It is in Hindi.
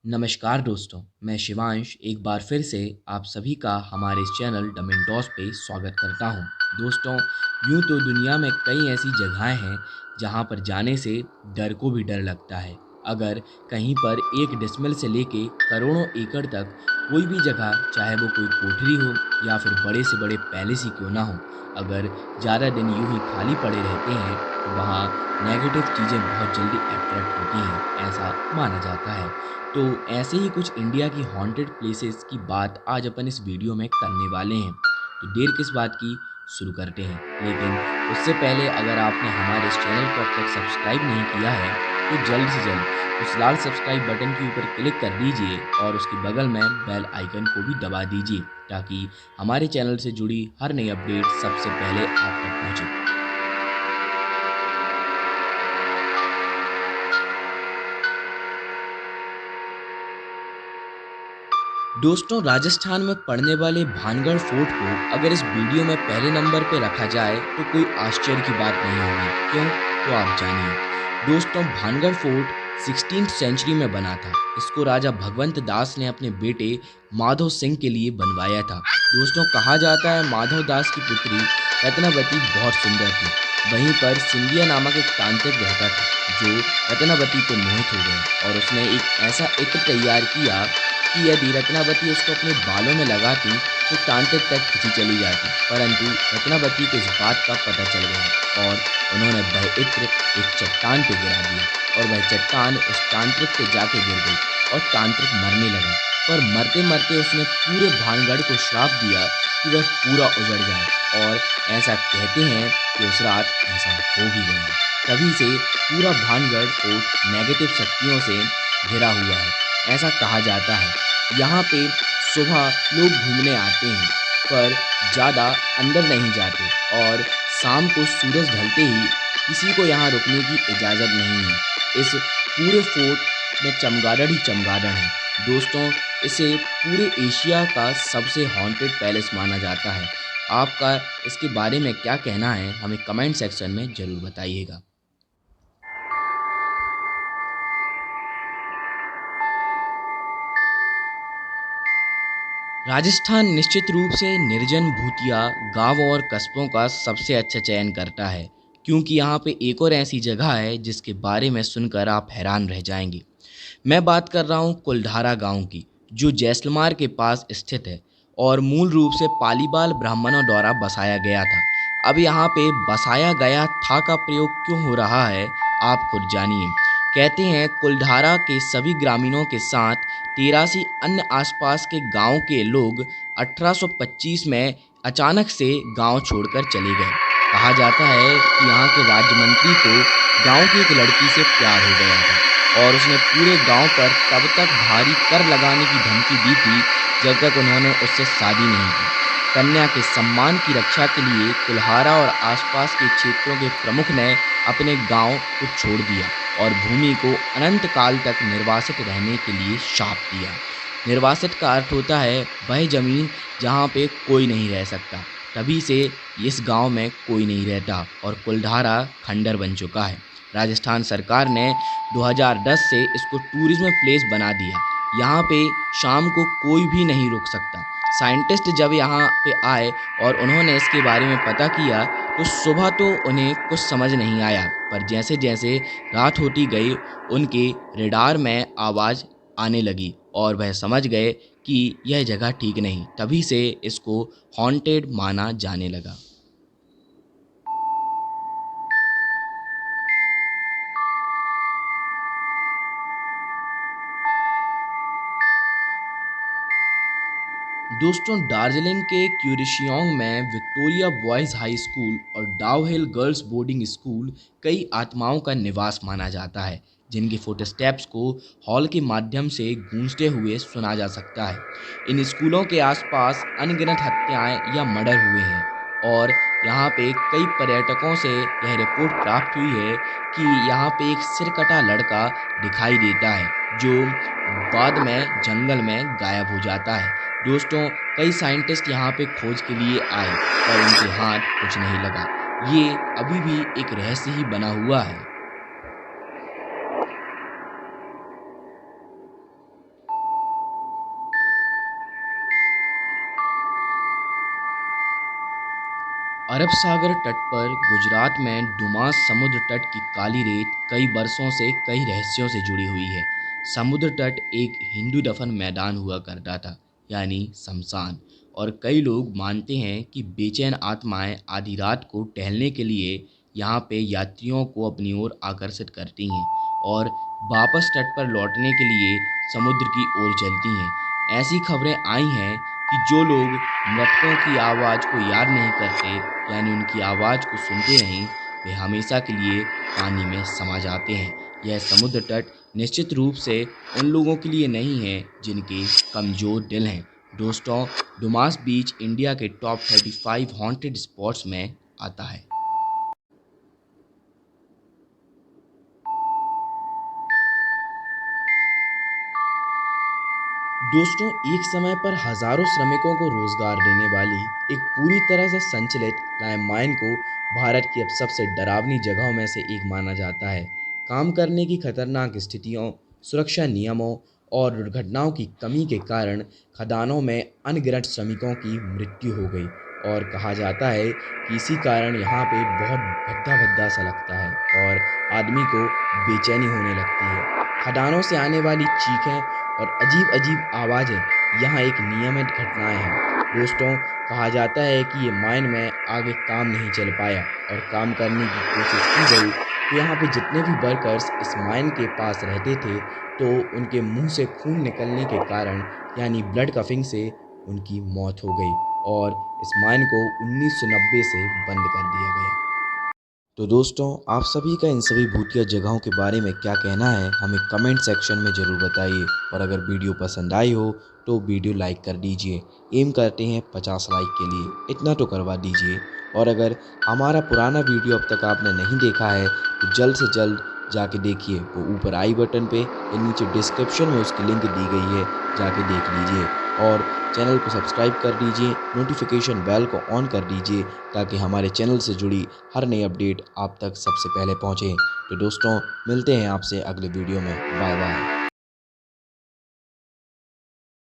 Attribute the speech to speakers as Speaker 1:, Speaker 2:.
Speaker 1: नमस्कार दोस्तों, मैं शिवांश एक बार फिर से आप सभी का हमारे इस चैनल डमेंटॉस पे स्वागत करता हूँ। दोस्तों, यूँ तो दुनिया में कई ऐसी जगहें हैं जहाँ पर जाने से डर को भी डर लगता है। अगर कहीं पर 1 डेसिमल से लेके करोड़ों एकड़ तक कोई भी जगह, चाहे वो कोई कोठरी हो या फिर बड़े से बड़े पैलेस ही क्यों ना हो, अगर ज़्यादा दिन यूँ ही खाली पड़े रहते हैं तो वहाँ नेगेटिव चीज़ें बहुत जल्दी अट्रैक्ट होती हैं, ऐसा माना जाता है। तो ऐसे ही कुछ इंडिया की हॉन्टेड प्लेसेस की बात आज अपन इस वीडियो में करने वाले हैं। तो देर किस बात की, शुरू करते हैं। लेकिन उससे पहले अगर आपने हमारे इस चैनल को अब तक सब्सक्राइब नहीं किया है तो जल्द से जल्द उस लाल सब्सक्राइब बटन के ऊपर क्लिक कर दीजिए और उसके बगल में बेल आइकन को भी दबा दीजिए ताकि हमारे चैनल से जुड़ी हर नई अपडेट सबसे पहले आप तक पहुंचे। दोस्तों, राजस्थान में पड़ने वाले भानगढ़ फोर्ट को अगर इस वीडियो में पहले नंबर पे रखा जाए तो कोई आश्चर्य की बात नहीं होगी। क्यों? तो आप जानिए। दोस्तों, भानगढ़ फोर्ट 16th सेंचुरी में बना था। इसको राजा भगवंत दास ने अपने बेटे माधव सिंह के लिए बनवाया था। दोस्तों, कहा जाता है माधव दास की पुत्री रत्नावती बहुत सुंदर थी। वहीं पर सिंधिया नामक एक तांत्रिक रहता था जो रत्नावती पे मोहित हो गया और उसने एक ऐसा इत्र तैयार किया कि यदि रत्नावती उसको अपने बालों में लगाती तो तांत्रिक तक खिंची चली जाती। परंतु रत्नावती को इस बात का पता चल गया और उन्होंने वह इत्र एक चट्टान पे गिरा दिया और वह चट्टान उस तांत्रिक पे जाके गिर गई और तांत्रिक मरने लगा। पर मरते मरते उसने पूरे भानगढ़ को श्राप दिया कि वह पूरा उजड़ जाए और ऐसा कहते हैं कि उस रात ऐसा हो भी गया। तभी से पूरा भानगढ़ फोर्ट नेगेटिव शक्तियों से घिरा हुआ है, ऐसा कहा जाता है। यहाँ पे सुबह लोग घूमने आते हैं पर ज़्यादा अंदर नहीं जाते और शाम को सूरज ढलते ही किसी को यहाँ रुकने की इजाज़त नहीं है। इस पूरे फोर्ट में चमगादड़ ही चमगादड़ है। दोस्तों, इसे पूरे एशिया का सबसे हॉन्टेड पैलेस माना जाता है। आपका इसके बारे में क्या कहना है, हमें कमेंट सेक्शन में ज़रूर बताइएगा। राजस्थान निश्चित रूप से निर्जन भूतिया गांवों और कस्बों का सबसे अच्छा चयन करता है, क्योंकि यहाँ पे एक और ऐसी जगह है जिसके बारे में सुनकर आप हैरान रह जाएंगे। मैं बात कर रहा हूँ कुलधारा गांव की, जो जैसलमेर के पास स्थित है और मूल रूप से पालीबाल ब्राह्मणों द्वारा बसाया गया था। अब यहाँ पे बसाया गया था का प्रयोग क्यों हो रहा है, आप खुद जानिए। कहते हैं कुलधारा के सभी ग्रामीणों के साथ 83 अन्य आसपास के गांव के लोग 1825 में अचानक से गांव छोड़कर चले गए। कहा जाता है कि यहाँ के राज्य मंत्री को गांव की एक लड़की से प्यार हो गया था और उसने पूरे गांव पर तब तक भारी कर लगाने की धमकी दी थी जब तक उन्होंने उससे शादी नहीं की। कन्या के सम्मान की रक्षा के लिए कुल्हारा और आसपास के क्षेत्रों के प्रमुख ने अपने गांव को छोड़ दिया और भूमि को अनंत काल तक निर्वासित रहने के लिए शाप दिया। निर्वासित का अर्थ होता है वह जमीन जहाँ पे कोई नहीं रह सकता। तभी से इस गांव में कोई नहीं रहता और कुलधारा खंडर बन चुका है। राजस्थान सरकार ने 2010 से इसको टूरिज्म प्लेस बना दिया। यहाँ पे शाम को कोई भी नहीं रुक सकता। साइंटिस्ट जब यहाँ पे आए और उन्होंने इसके बारे में पता किया तो सुबह तो उन्हें कुछ समझ नहीं आया, पर जैसे जैसे रात होती गई उनके रेडार में आवाज़ आने लगी और वह समझ गए कि यह जगह ठीक नहीं। तभी से इसको हॉन्टेड माना जाने लगा। दोस्तों, दार्जिलिंग के क्यूरिशियोंग में विक्टोरिया बॉयज़ हाई स्कूल और डाउ हिल गर्ल्स बोर्डिंग स्कूल कई आत्माओं का निवास माना जाता है, जिनके फुटस्टेप्स को हॉल के माध्यम से गूंजते हुए सुना जा सकता है। इन स्कूलों के आसपास अनगिनत हत्याएं या मर्डर हुए हैं और यहाँ पे कई पर्यटकों से यह रिपोर्ट प्राप्त हुई है कि यहाँ पे एक सिरकटा लड़का दिखाई देता है जो बाद में जंगल में गायब हो जाता है। दोस्तों, कई साइंटिस्ट यहाँ पे खोज के लिए आए पर उनके हाथ कुछ नहीं लगा। ये अभी भी एक रहस्य ही बना हुआ है। अरब सागर तट पर गुजरात में डुमास समुद्र तट की काली रेत कई बरसों से कई रहस्यों से जुड़ी हुई है। समुद्र तट एक हिंदू दफन मैदान हुआ करता था, यानी शमशान। और कई लोग मानते हैं कि बेचैन आत्माएं आधी रात को टहलने के लिए यहाँ पे यात्रियों को अपनी ओर आकर्षित करती हैं और वापस तट पर लौटने के लिए समुद्र की ओर चलती हैं। ऐसी खबरें आई हैं कि जो लोग मृतकों की आवाज़ को याद नहीं करते, यानी उनकी आवाज़ को सुनते नहीं, वे हमेशा के लिए पानी में समा जाते हैं। यह समुद्र तट निश्चित रूप से उन लोगों के लिए नहीं है जिनके कमज़ोर दिल हैं। दोस्तों, डुमास बीच इंडिया के टॉप 35 हॉन्टेड स्पॉट्स में आता है। दोस्तों, एक समय पर हजारों श्रमिकों को रोजगार देने वाली एक पूरी तरह से संचालित लाइम माइन को भारत की अब सबसे डरावनी जगहों में से एक माना जाता है। काम करने की खतरनाक स्थितियों, सुरक्षा नियमों और दुर्घटनाओं की कमी के कारण खदानों में अनगिनत श्रमिकों की मृत्यु हो गई और कहा जाता है कि इसी कारण यहाँ पे बहुत भद्दा भद्दा सा लगता है और आदमी को बेचैनी होने लगती है। खदानों से आने वाली चीखें और अजीब अजीब आवाज़ें यहाँ एक नियमित घटनाएं हैं। दोस्तों, कहा जाता है कि ये माइन में आगे काम नहीं चल पाया और काम करने की कोशिश की गई तो यहाँ पे जितने भी वर्कर्स इस माइन के पास रहते थे तो उनके मुंह से खून निकलने के कारण, यानी ब्लड कफिंग से, उनकी मौत हो गई और इस माइन को 1990 से बंद कर दिया गया। तो दोस्तों, आप सभी का इन सभी भूतिया जगहों के बारे में क्या कहना है, हमें कमेंट सेक्शन में ज़रूर बताइए। और अगर वीडियो पसंद आई हो तो वीडियो लाइक कर दीजिए। एम करते हैं 50 लाइक के लिए, इतना तो करवा दीजिए। और अगर हमारा पुराना वीडियो अब तक आपने नहीं देखा है तो जल्द से जल्द जाके देखिए। वो ऊपर आई बटन पे या नीचे डिस्क्रिप्शन में उसकी लिंक दी गई है, जाके देख लीजिए। और चैनल को सब्सक्राइब कर दीजिए, नोटिफिकेशन बेल को ऑन कर दीजिए ताकि हमारे चैनल से जुड़ी हर नई अपडेट आप तक सबसे पहले पहुंचे। तो दोस्तों, मिलते हैं आपसे अगले वीडियो में। Bye bye.